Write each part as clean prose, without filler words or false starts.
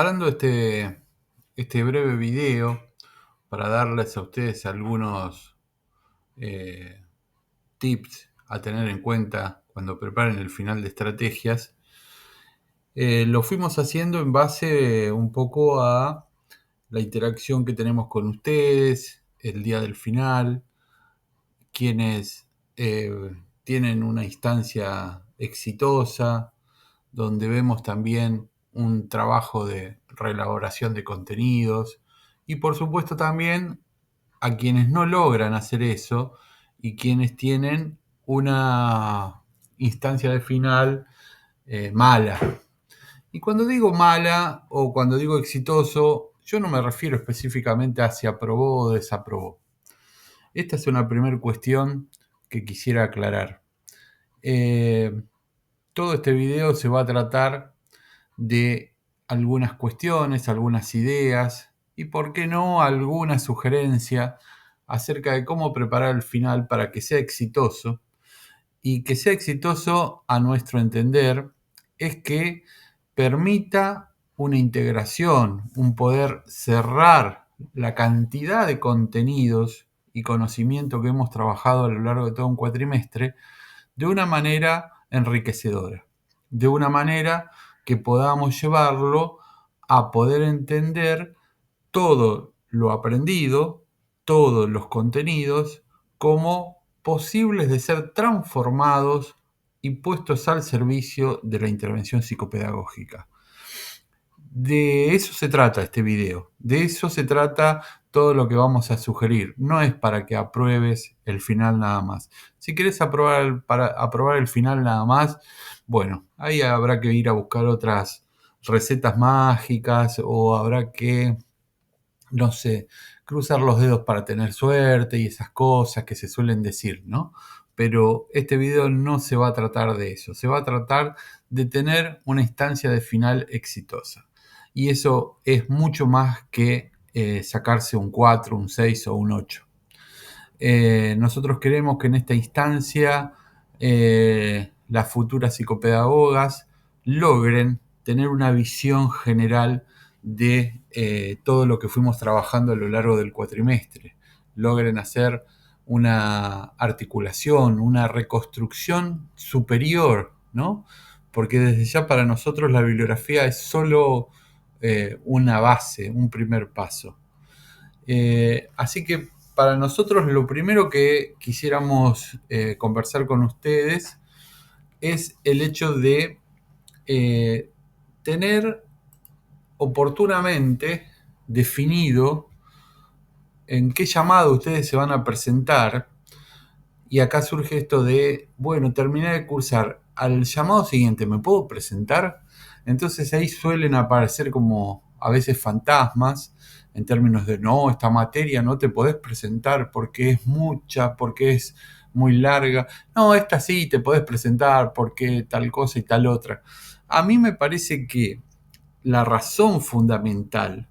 preparando este breve video para darles a ustedes algunos eh, tips a tener en cuenta cuando preparen el final de estrategias, lo fuimos haciendo en base un poco a la interacción que tenemos con ustedes el día del final, quienes tienen una instancia exitosa, donde vemos también un trabajo de reelaboración de contenidos y por supuesto también a quienes no logran hacer eso y quienes tienen una instancia de final mala. Y cuando digo mala o cuando digo exitoso, yo no me refiero específicamente a si aprobó o desaprobó. Esta es una primera cuestión que quisiera aclarar. Todo este video se va a tratar de algunas cuestiones, algunas ideas y, por qué no, alguna sugerencia acerca de cómo preparar el final para que sea exitoso. Y que sea exitoso, a nuestro entender, es que permita una integración, un poder cerrar la cantidad de contenidos y conocimiento que hemos trabajado a lo largo de todo un cuatrimestre de una manera enriquecedora, de una manera que podamos llevarlo a poder entender todo lo aprendido, todos los contenidos, como posibles de ser transformados y puestos al servicio de la intervención psicopedagógica. De eso se trata este video, de eso se trata todo lo que vamos a sugerir. No es para que apruebes el final nada más. Si quieres para aprobar el final nada más, bueno, ahí habrá que ir a buscar otras recetas mágicas o habrá que, no sé, cruzar los dedos para tener suerte y esas cosas que se suelen decir, ¿no? Pero este video no se va a tratar de eso, se va a tratar de tener una instancia de final exitosa. Y eso es mucho más que sacarse un 4, un 6 o un 8. Nosotros queremos que en esta instancia las futuras psicopedagogas logren tener una visión general de todo lo que fuimos trabajando a lo largo del cuatrimestre, logren hacer una articulación, una reconstrucción superior, ¿no? Porque desde ya para nosotros la bibliografía es solo una base, un primer paso. Así que para nosotros lo primero que quisiéramos conversar con ustedes es el hecho de tener oportunamente definido en qué llamado ustedes se van a presentar. Y acá surge esto de, bueno, terminé de cursar, al llamado siguiente, ¿me puedo presentar? Entonces ahí suelen aparecer como a veces fantasmas en términos de, no, esta materia no te podés presentar porque es mucha, porque es muy larga. No, esta sí te podés presentar porque tal cosa y tal otra. A mí me parece que la razón fundamental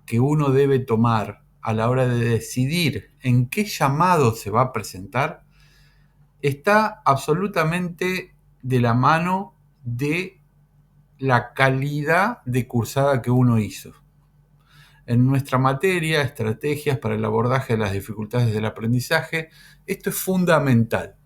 que uno debe tomar a la hora de decidir en qué llamado se va a presentar está absolutamente de la mano de la calidad de cursada que uno hizo. En nuestra materia, estrategias para el abordaje de las dificultades del aprendizaje, esto es fundamental,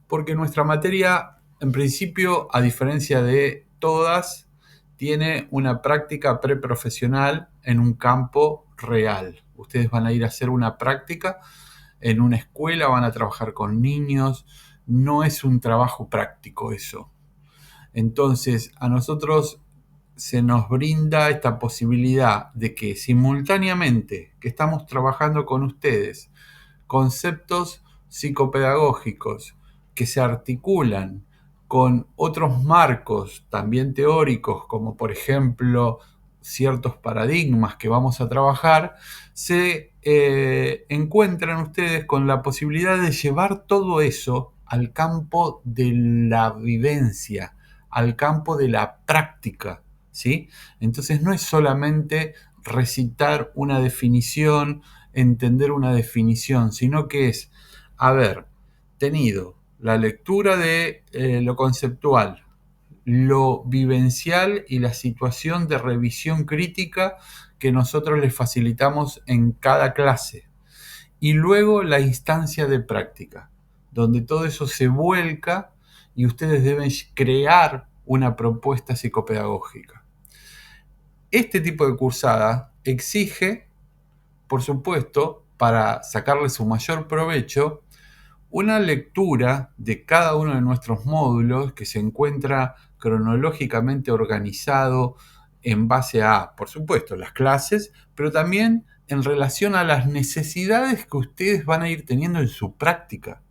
porque nuestra materia, en principio, a diferencia de todas, tiene una práctica preprofesional en un campo real. Ustedes van a ir a hacer una práctica en una escuela, van a trabajar con niños, no es un trabajo práctico eso. Entonces, a nosotros se nos brinda esta posibilidad de que simultáneamente que estamos trabajando con ustedes conceptos psicopedagógicos que se articulan con otros marcos también teóricos, como por ejemplo ciertos paradigmas que vamos a trabajar, se encuentran ustedes con la posibilidad de llevar todo eso al campo de la vivencia, al campo de la práctica, ¿sí? Entonces no es solamente recitar una definición, entender una definición, sino que es haber tenido la lectura de lo conceptual, lo vivencial y la situación de revisión crítica que nosotros les facilitamos en cada clase. Y luego la instancia de práctica, donde todo eso se vuelca y ustedes deben crear una propuesta psicopedagógica. Este tipo de cursada exige, por supuesto, para sacarle su mayor provecho, una lectura de cada uno de nuestros módulos que se encuentra cronológicamente organizado en base a, por supuesto, las clases, pero también en relación a las necesidades que ustedes van a ir teniendo en su práctica.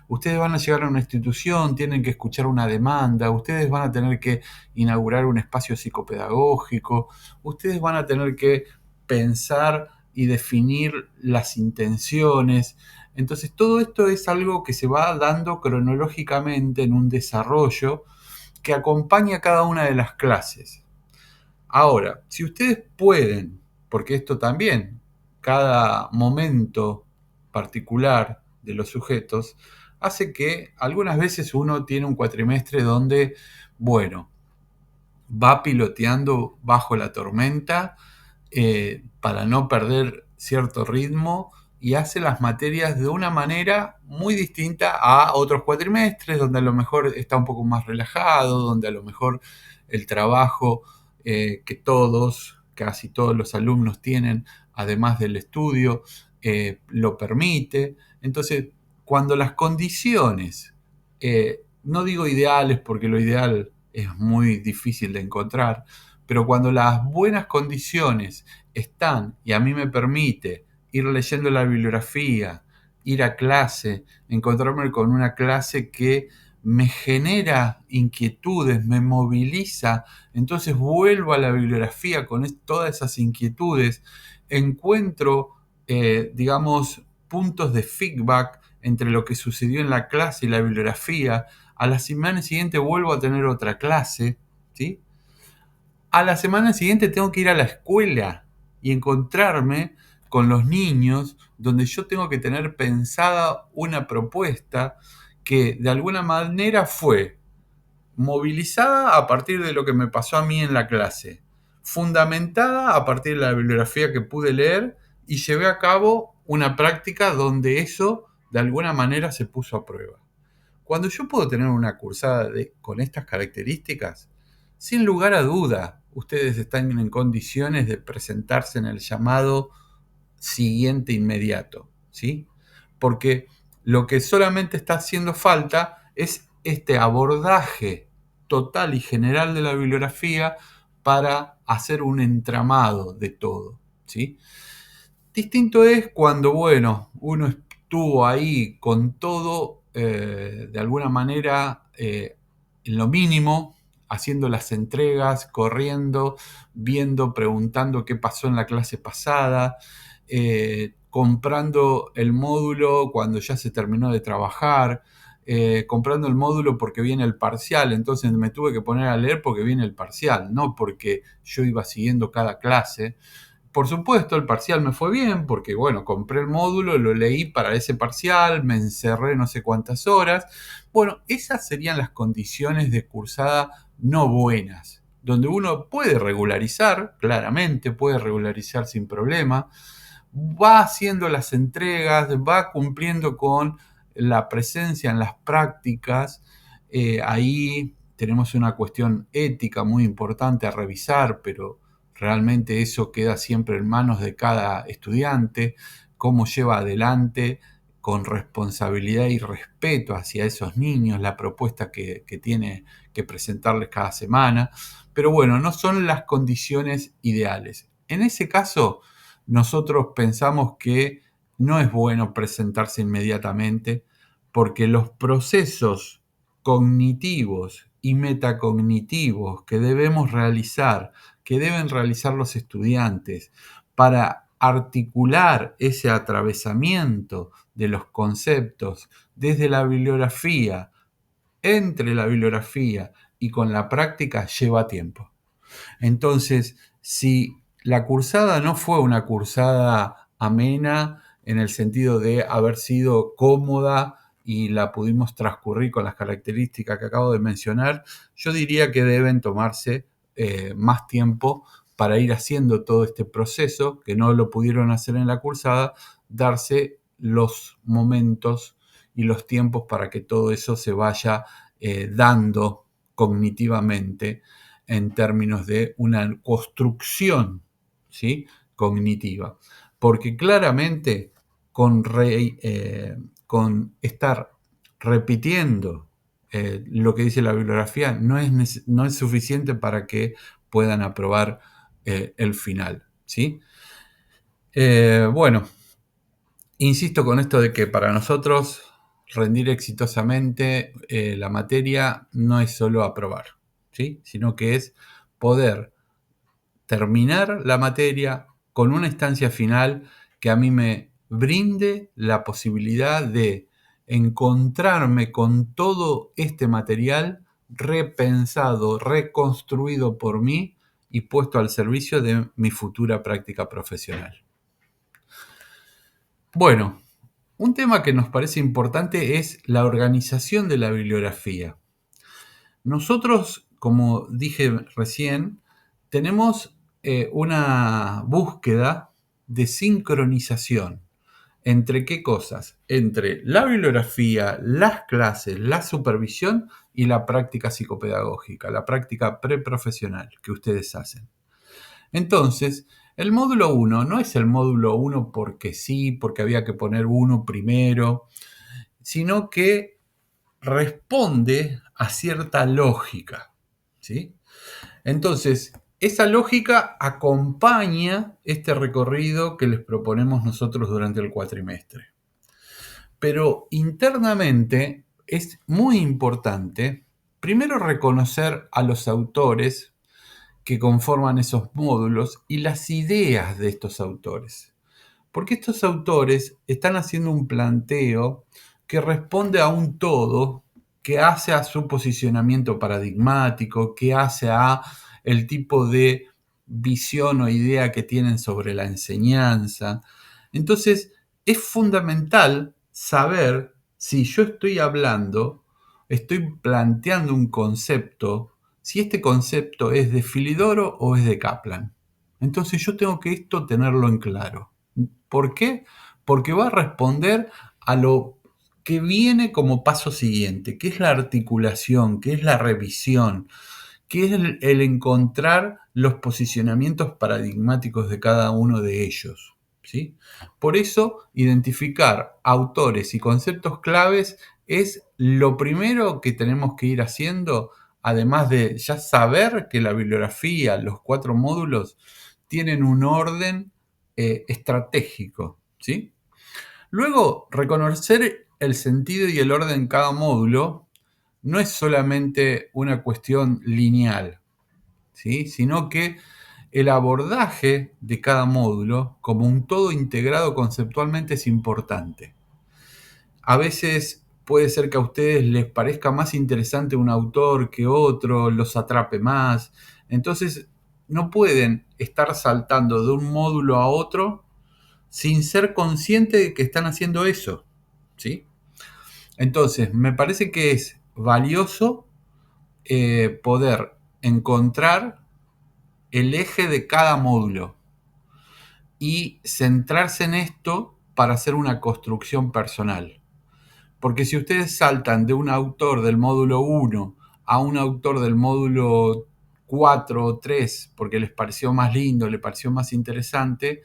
Ustedes van a llegar a una institución, tienen que escuchar una demanda, ustedes van a tener que inaugurar un espacio psicopedagógico, ustedes van a tener que pensar y definir las intenciones. Entonces, todo esto es algo que se va dando cronológicamente en un desarrollo que acompaña cada una de las clases. Ahora, si ustedes pueden, porque esto también, cada momento particular de los sujetos, hace que algunas veces uno tiene un cuatrimestre donde, bueno, va piloteando bajo la tormenta para no perder cierto ritmo y hace las materias de una manera muy distinta a otros cuatrimestres, donde a lo mejor está un poco más relajado, donde a lo mejor el trabajo que casi todos los alumnos tienen, además del estudio, lo permite. Entonces, cuando las condiciones, no digo ideales porque lo ideal es muy difícil de encontrar, pero cuando las buenas condiciones están y a mí me permite ir leyendo la bibliografía, ir a clase, encontrarme con una clase que me genera inquietudes, me moviliza, entonces vuelvo a la bibliografía con todas esas inquietudes, encuentro, digamos, puntos de feedback entre lo que sucedió en la clase y la bibliografía. A la semana siguiente vuelvo a tener otra clase, ¿sí? A la semana siguiente tengo que ir a la escuela y encontrarme con los niños donde yo tengo que tener pensada una propuesta que de alguna manera fue movilizada a partir de lo que me pasó a mí en la clase, fundamentada a partir de la bibliografía que pude leer y llevé a cabo una práctica donde eso de alguna manera se puso a prueba. Cuando yo puedo tener una cursada con estas características, sin lugar a duda, ustedes están en condiciones de presentarse en el llamado siguiente inmediato, ¿sí? Porque lo que solamente está haciendo falta es este abordaje total y general de la bibliografía para hacer un entramado de todo, ¿sí? Distinto es cuando, bueno, uno estuvo ahí con todo, de alguna manera, en lo mínimo, haciendo las entregas, corriendo, viendo, preguntando qué pasó en la clase pasada, comprando el módulo cuando ya se terminó de trabajar, comprando el módulo porque viene el parcial, entonces me tuve que poner a leer porque viene el parcial, no porque yo iba siguiendo cada clase. Por supuesto, el parcial me fue bien porque, bueno, compré el módulo, lo leí para ese parcial, me encerré no sé cuántas horas. Bueno, esas serían las condiciones de cursada no buenas, donde uno puede regularizar, claramente puede regularizar sin problema, va haciendo las entregas, va cumpliendo con la presencia en las prácticas. Ahí tenemos una cuestión ética muy importante a revisar, pero realmente eso queda siempre en manos de cada estudiante, cómo lleva adelante con responsabilidad y respeto hacia esos niños la propuesta que tiene que presentarles cada semana. Pero bueno, no son las condiciones ideales. En ese caso, nosotros pensamos que no es bueno presentarse inmediatamente porque los procesos cognitivos y metacognitivos que debemos realizar, que deben realizar los estudiantes para articular ese atravesamiento de los conceptos desde la bibliografía, entre la bibliografía y con la práctica, lleva tiempo. Entonces, si la cursada no fue una cursada amena en el sentido de haber sido cómoda y la pudimos transcurrir con las características que acabo de mencionar, yo diría que deben tomarse más tiempo para ir haciendo todo este proceso, que no lo pudieron hacer en la cursada, darse los momentos y los tiempos para que todo eso se vaya dando cognitivamente en términos de una construcción, ¿sí?, cognitiva. Porque claramente con estar repitiendo lo que dice la bibliografía no es suficiente para que puedan aprobar el final, ¿sí? Bueno, insisto con esto de que para nosotros rendir exitosamente la materia no es solo aprobar, ¿sí?, sino que es poder terminar la materia con una instancia final que a mí me brinde la posibilidad de encontrarme con todo este material repensado, reconstruido por mí y puesto al servicio de mi futura práctica profesional. Bueno, un tema que nos parece importante es la organización de la bibliografía. Nosotros, como dije recién, tenemos una búsqueda de sincronización. ¿Entre qué cosas? Entre la bibliografía, las clases, la supervisión y la práctica psicopedagógica, la práctica preprofesional que ustedes hacen. Entonces, el módulo 1 no es el módulo 1 porque sí, porque había que poner uno primero, sino que responde a cierta lógica, ¿sí? Entonces, esa lógica acompaña este recorrido que les proponemos nosotros durante el cuatrimestre. Pero internamente es muy importante, primero, reconocer a los autores que conforman esos módulos y las ideas de estos autores. Porque estos autores están haciendo un planteo que responde a un todo, que hace a su posicionamiento paradigmático, que hace a el tipo de visión o idea que tienen sobre la enseñanza. Entonces, es fundamental saber si yo estoy planteando un concepto, si este concepto es de Filidoro o es de Kaplan. Entonces yo tengo que esto tenerlo en claro. ¿Por qué? Porque va a responder a lo que viene como paso siguiente, que es la articulación, que es la revisión, que es el encontrar los posicionamientos paradigmáticos de cada uno de ellos, ¿sí? Por eso, identificar autores y conceptos claves es lo primero que tenemos que ir haciendo, además de ya saber que la bibliografía, los 4 módulos, tienen un orden estratégico, ¿sí? Luego, reconocer el sentido y el orden en cada módulo no es solamente una cuestión lineal, ¿sí?, sino que el abordaje de cada módulo como un todo integrado conceptualmente es importante. A veces puede ser que a ustedes les parezca más interesante un autor que otro, los atrape más. Entonces, no pueden estar saltando de un módulo a otro sin ser conscientes de que están haciendo eso, ¿sí? Entonces, me parece que es valioso poder encontrar el eje de cada módulo y centrarse en esto para hacer una construcción personal. Porque si ustedes saltan de un autor del módulo 1 a un autor del módulo 4 o 3 porque les pareció más lindo, les pareció más interesante,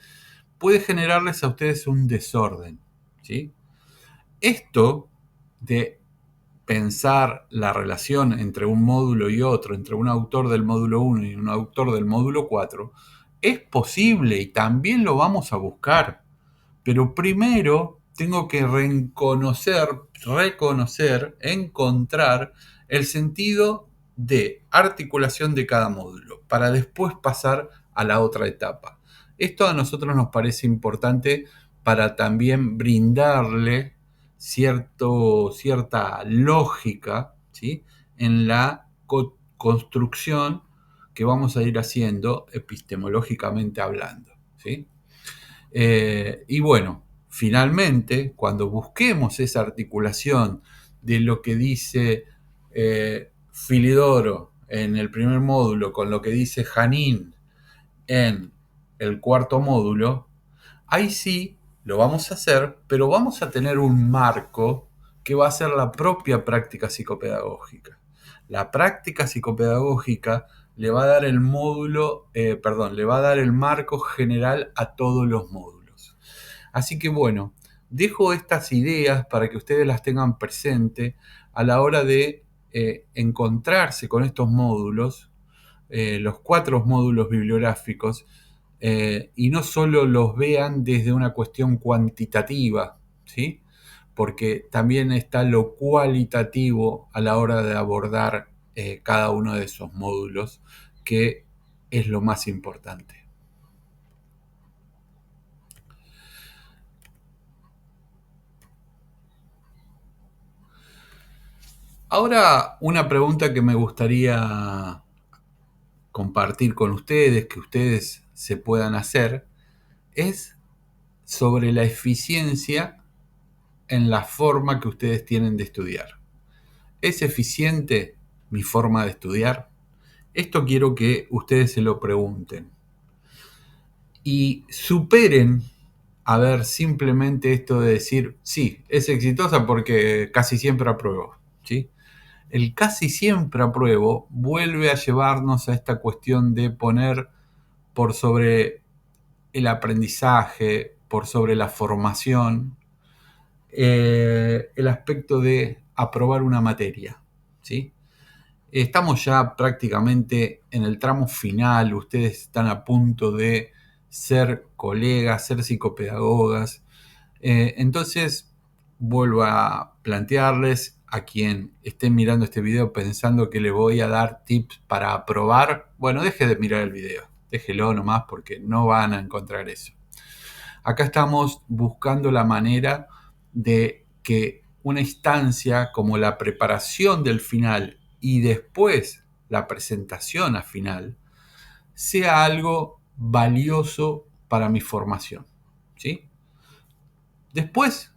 puede generarles a ustedes un desorden, ¿sí? Esto de pensar la relación entre un módulo y otro, entre un autor del módulo 1 y un autor del módulo 4, es posible y también lo vamos a buscar. Pero primero tengo que reconocer, encontrar el sentido de articulación de cada módulo para después pasar a la otra etapa. Esto a nosotros nos parece importante para también brindarle cierta lógica, ¿sí?, en la construcción que vamos a ir haciendo epistemológicamente hablando, ¿sí? Y bueno, finalmente, cuando busquemos esa articulación de lo que dice Filidoro en el primer módulo con lo que dice Janín en el cuarto módulo, ahí sí lo vamos a hacer, pero vamos a tener un marco que va a ser la propia práctica psicopedagógica. La práctica psicopedagógica le va a dar el módulo, le va a dar el marco general a todos los módulos. Así que bueno, dejo estas ideas para que ustedes las tengan presente a la hora de encontrarse con estos módulos, los 4 módulos bibliográficos, y no solo los vean desde una cuestión cuantitativa, ¿sí? Porque también está lo cualitativo a la hora de abordar cada uno de esos módulos, que es lo más importante. Ahora, una pregunta que me gustaría compartir con ustedes, que ustedes se puedan hacer, es sobre la eficiencia en la forma que ustedes tienen de estudiar. ¿Es eficiente mi forma de estudiar? Esto quiero que ustedes se lo pregunten. Y superen, a ver, simplemente esto de decir, sí, es exitosa porque casi siempre apruebo, ¿sí? El casi siempre apruebo vuelve a llevarnos a esta cuestión de poner por sobre el aprendizaje, por sobre la formación, el aspecto de aprobar una materia, ¿sí? Estamos ya prácticamente en el tramo final, ustedes están a punto de ser colegas, ser psicopedagogas. Entonces, vuelvo a plantearles a quien esté mirando este video pensando que le voy a dar tips para aprobar, bueno, deje de mirar el video, déjelo nomás porque no van a encontrar eso. Acá estamos buscando la manera de que una instancia como la preparación del final y después la presentación al final sea algo valioso para mi formación, ¿sí? Después,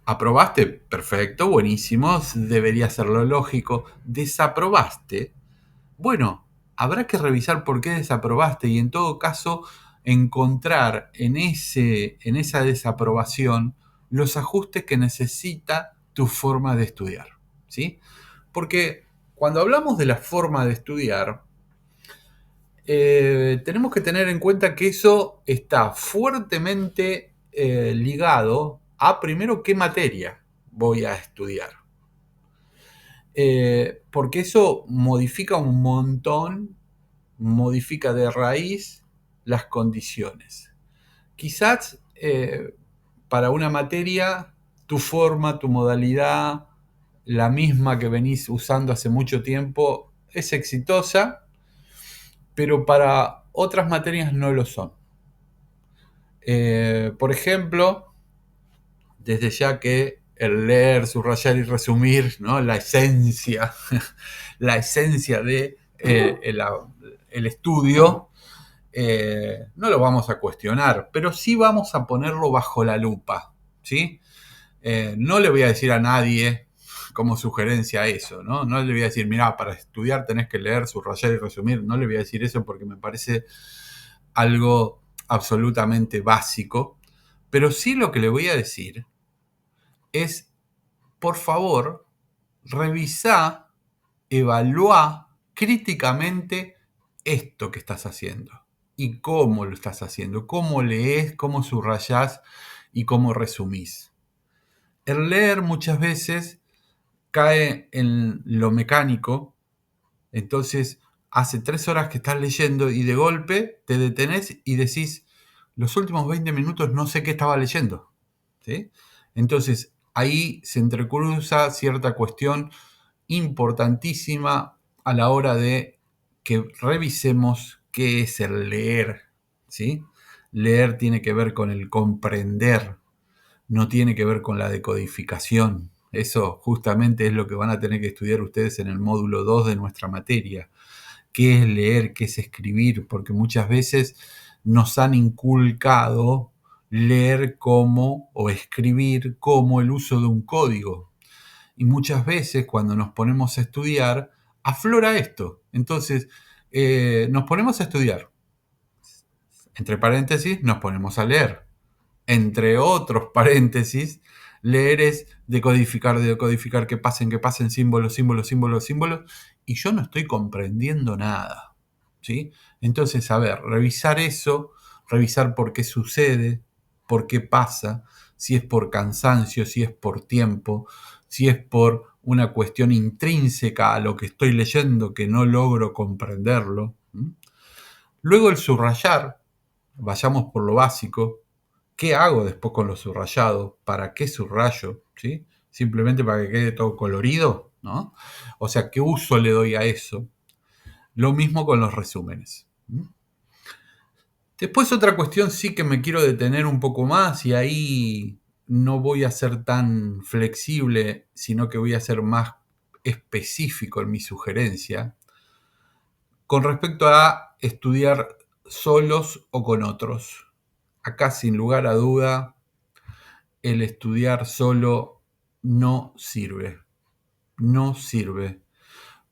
aprobaste, perfecto, buenísimo, debería ser lo lógico. Desaprobaste, bueno, habrá que revisar por qué desaprobaste y en todo caso encontrar en esa desaprobación los ajustes que necesita tu forma de estudiar, ¿sí? Porque cuando hablamos de la forma de estudiar, tenemos que tener en cuenta que eso está fuertemente ligado a primero qué materia voy a estudiar. Porque eso modifica un montón, modifica de raíz las condiciones. Quizás para una materia tu forma, tu modalidad, la misma que venís usando hace mucho tiempo, es exitosa, pero para otras materias no lo son. Por ejemplo, desde ya que el leer, subrayar y resumir, ¿no? La esencia de el estudio, no lo vamos a cuestionar, pero sí vamos a ponerlo bajo la lupa, ¿sí? No le voy a decir a nadie como sugerencia eso, ¿no? No le voy a decir, mirá, para estudiar tenés que leer, subrayar y resumir. No le voy a decir eso porque me parece algo absolutamente básico. Pero sí lo que le voy a decir es, por favor, revisá, evalúa críticamente esto que estás haciendo y cómo lo estás haciendo, cómo lees, cómo subrayás y cómo resumís. El leer muchas veces cae en lo mecánico, entonces hace 3 horas que estás leyendo y de golpe te detenés y decís, los últimos 20 minutos no sé qué estaba leyendo, ¿sí? Entonces ahí se entrecruza cierta cuestión importantísima a la hora de que revisemos qué es el leer, ¿sí? Leer tiene que ver con el comprender, no tiene que ver con la decodificación. Eso justamente es lo que van a tener que estudiar ustedes en el módulo 2 de nuestra materia. ¿Qué es leer? ¿Qué es escribir? Porque muchas veces nos han inculcado leer como o escribir como el uso de un código. Y muchas veces cuando nos ponemos a estudiar, aflora esto. Entonces, nos ponemos a estudiar. Entre paréntesis, nos ponemos a leer. Entre otros paréntesis, leer es decodificar, que pasen símbolos, símbolos, símbolos, símbolos, y yo no estoy comprendiendo nada, ¿sí? Entonces, a ver, revisar eso, revisar por qué sucede, por qué pasa, si es por cansancio, si es por tiempo, si es por una cuestión intrínseca a lo que estoy leyendo que no logro comprenderlo. Luego el subrayar, vayamos por lo básico. ¿Qué hago después con lo subrayado? ¿Para qué subrayo? ¿Sí? Simplemente para que quede todo colorido, ¿no? O sea, ¿qué uso le doy a eso? Lo mismo con los resúmenes. Después otra cuestión sí que me quiero detener un poco más y ahí no voy a ser tan flexible, sino que voy a ser más específico en mi sugerencia con respecto a estudiar solos o con otros. Acá sin lugar a duda el estudiar solo no sirve. No sirve.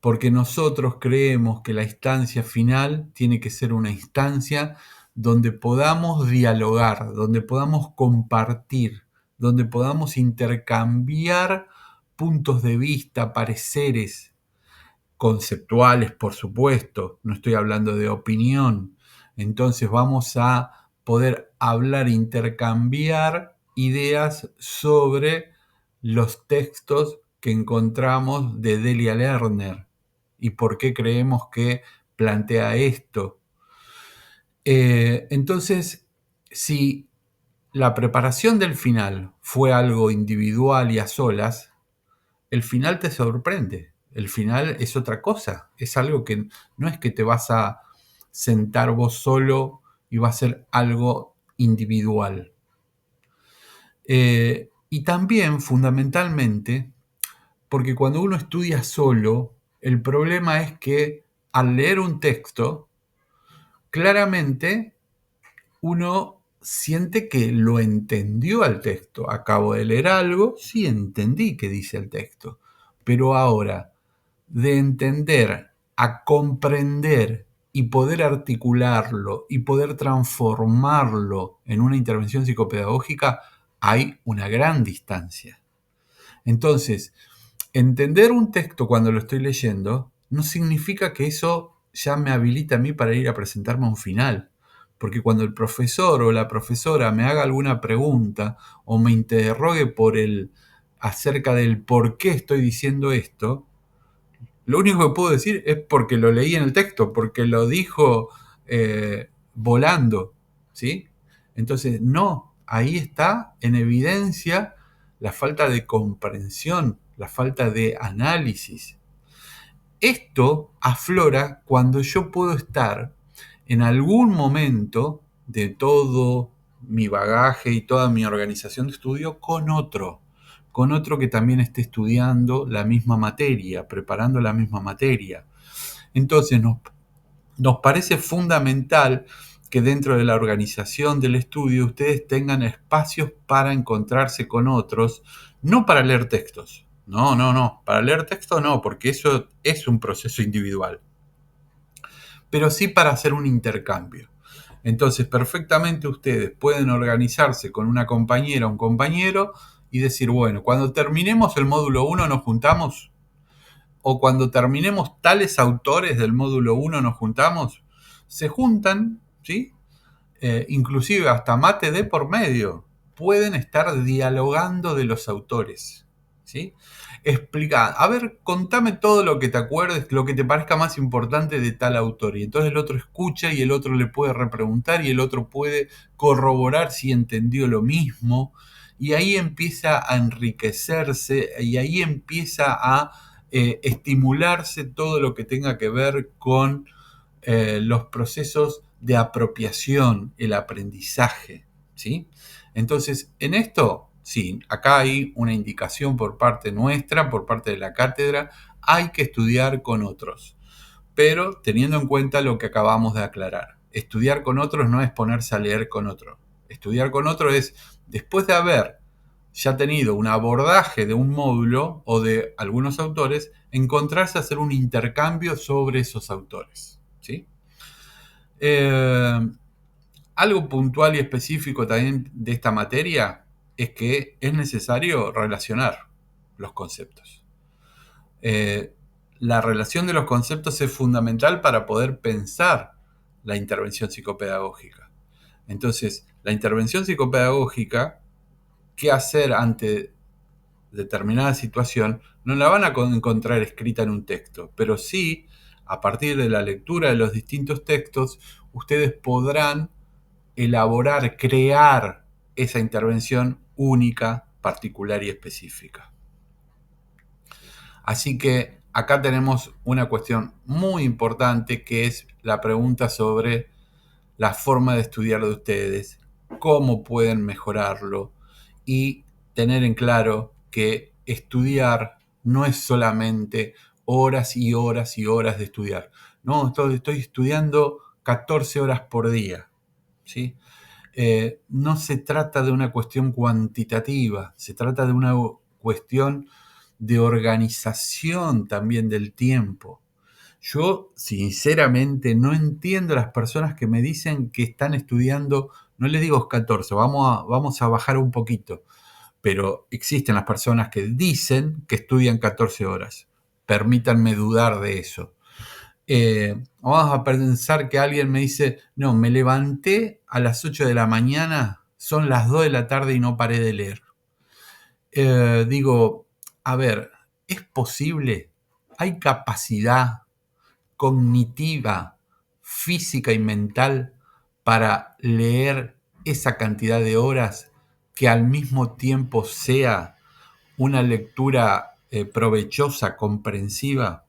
Porque nosotros creemos que la instancia final tiene que ser una instancia donde podamos dialogar, donde podamos compartir, donde podamos intercambiar puntos de vista, pareceres conceptuales, por supuesto. No estoy hablando de opinión. Entonces vamos a poder hablar, intercambiar ideas sobre los textos que encontramos de Delia Lerner y por qué creemos que plantea esto. Entonces, si la preparación del final fue algo individual y a solas, el final te sorprende. El final es otra cosa. Es algo que no es que te vas a sentar vos solo y va a ser algo individual. Y también, fundamentalmente, porque cuando uno estudia solo, el problema es que al leer un texto, claramente uno siente que lo entendió al texto. Acabo de leer algo, sí entendí qué dice el texto. Pero ahora, de entender a comprender y poder articularlo y poder transformarlo en una intervención psicopedagógica, hay una gran distancia. Entonces, entender un texto cuando lo estoy leyendo no significa que eso ya me habilita a mí para ir a presentarme a un final. Porque cuando el profesor o la profesora me haga alguna pregunta o me interrogue acerca del por qué estoy diciendo esto, lo único que puedo decir es porque lo leí en el texto, porque lo dijo volando, ¿sí? Entonces, no, ahí está en evidencia la falta de comprensión, la falta de análisis. Esto aflora cuando yo puedo estar en algún momento de todo mi bagaje y toda mi organización de estudio con otro que también esté estudiando la misma materia, preparando la misma materia. Entonces nos parece fundamental que dentro de la organización del estudio ustedes tengan espacios para encontrarse con otros, no para leer textos. No, para leer textos no, porque eso es un proceso individual, pero sí para hacer un intercambio. Entonces, perfectamente ustedes pueden organizarse con una compañera o un compañero y decir, bueno, cuando terminemos el módulo 1 nos juntamos, o cuando terminemos tales autores del módulo 1 nos juntamos, se juntan, ¿sí? Inclusive hasta mate de por medio, pueden estar dialogando de los autores, ¿sí? Explica, a ver, contame todo lo que te acuerdes, lo que te parezca más importante de tal autor. Y entonces el otro escucha y el otro le puede repreguntar y el otro puede corroborar si entendió lo mismo. Y ahí empieza a enriquecerse y ahí empieza a estimularse todo lo que tenga que ver con los procesos de apropiación, el aprendizaje, ¿sí? Entonces, en esto, sí, acá hay una indicación por parte nuestra, por parte de la cátedra, hay que estudiar con otros, pero teniendo en cuenta lo que acabamos de aclarar. Estudiar con otros no es ponerse a leer con otros, Estudiar con otro es, después de haber ya tenido un abordaje de un módulo o de algunos autores, encontrarse a hacer un intercambio sobre esos autores. ¿Sí? Algo puntual y específico también de esta materia es que es necesario relacionar los conceptos. La relación de los conceptos es fundamental para poder pensar la intervención psicopedagógica. Entonces, la intervención psicopedagógica, qué hacer ante determinada situación, no la van a encontrar escrita en un texto, pero sí, a partir de la lectura de los distintos textos, ustedes podrán elaborar, crear esa intervención única, particular y específica. Así que acá tenemos una cuestión muy importante que es la pregunta sobre la forma de estudiar de ustedes, cómo pueden mejorarlo y tener en claro que estudiar no es solamente horas y horas y horas de estudiar. No, estoy estudiando 14 horas por día. ¿Sí? No se trata de una cuestión cuantitativa, se trata de una cuestión de organización también del tiempo. Yo sinceramente no entiendo a las personas que me dicen que están estudiando, no les digo 14, vamos a bajar un poquito, pero existen las personas que dicen que estudian 14 horas. Permítanme dudar de eso. Vamos a pensar que alguien me dice, no, me levanté a las 8 de la mañana, son las 2 de la tarde y no paré de leer. Digo, a ver, ¿es posible? ¿Hay capacidad cognitiva, física y mental para leer esa cantidad de horas que al mismo tiempo sea una lectura provechosa, comprensiva?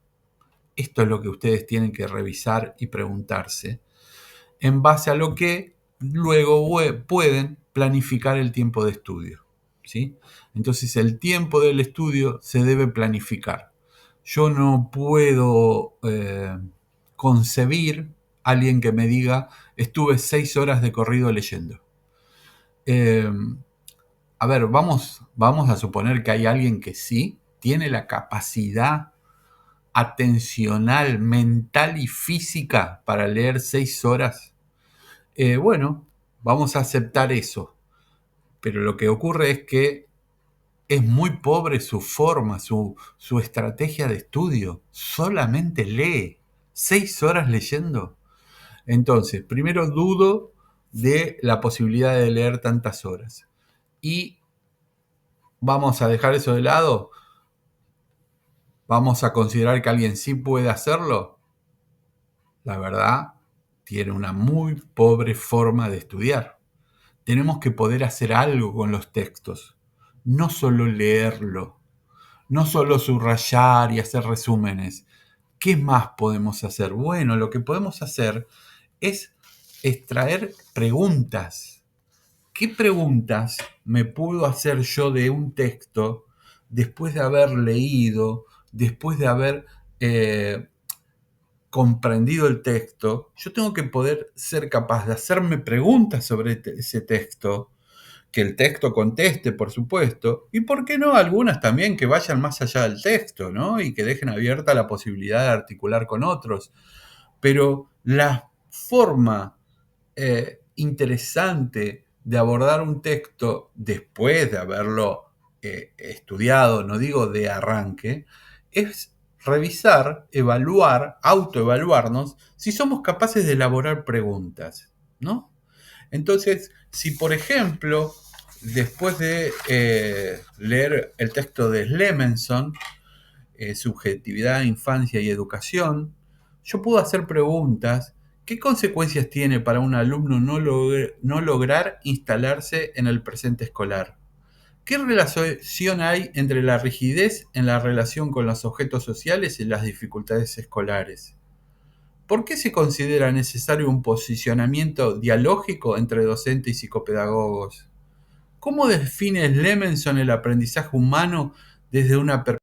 Esto es lo que ustedes tienen que revisar y preguntarse, en base a lo que luego pueden planificar el tiempo de estudio. ¿Sí? Entonces el tiempo del estudio se debe planificar. Yo no puedo concebir a alguien que me diga, estuve 6 horas de corrido leyendo. A ver, vamos a suponer que hay alguien que sí tiene la capacidad atencional, mental y física para leer 6 horas. Bueno, vamos a aceptar eso. Pero lo que ocurre es que es muy pobre su forma, su estrategia de estudio. Solamente lee 6 horas leyendo. Entonces, primero dudo de la posibilidad de leer tantas horas. Y vamos a dejar eso de lado. Vamos a considerar que alguien sí puede hacerlo. La verdad, tiene una muy pobre forma de estudiar. Tenemos que poder hacer algo con los textos, no solo leerlo, no solo subrayar y hacer resúmenes. ¿Qué más podemos hacer? Bueno, lo que podemos hacer es extraer preguntas. ¿Qué preguntas me puedo hacer yo de un texto después de haber leído, después de haber comprendido el texto? Yo tengo que poder ser capaz de hacerme preguntas sobre ese texto, que el texto conteste, por supuesto, y por qué no algunas también que vayan más allá del texto, ¿no? Y que dejen abierta la posibilidad de articular con otros. Pero la forma interesante de abordar un texto después de haberlo estudiado, no digo de arranque, es revisar, evaluar, autoevaluarnos si somos capaces de elaborar preguntas, ¿no? Entonces, si por ejemplo, después de leer el texto de Slemenson, Subjetividad, Infancia y Educación, yo puedo hacer preguntas. ¿Qué consecuencias tiene para un alumno no lograr instalarse en el presente escolar? ¿Qué relación hay entre la rigidez en la relación con los objetos sociales y las dificultades escolares? ¿Por qué se considera necesario un posicionamiento dialógico entre docente y psicopedagogos? ¿Cómo define Slemenson el aprendizaje humano desde una perspectiva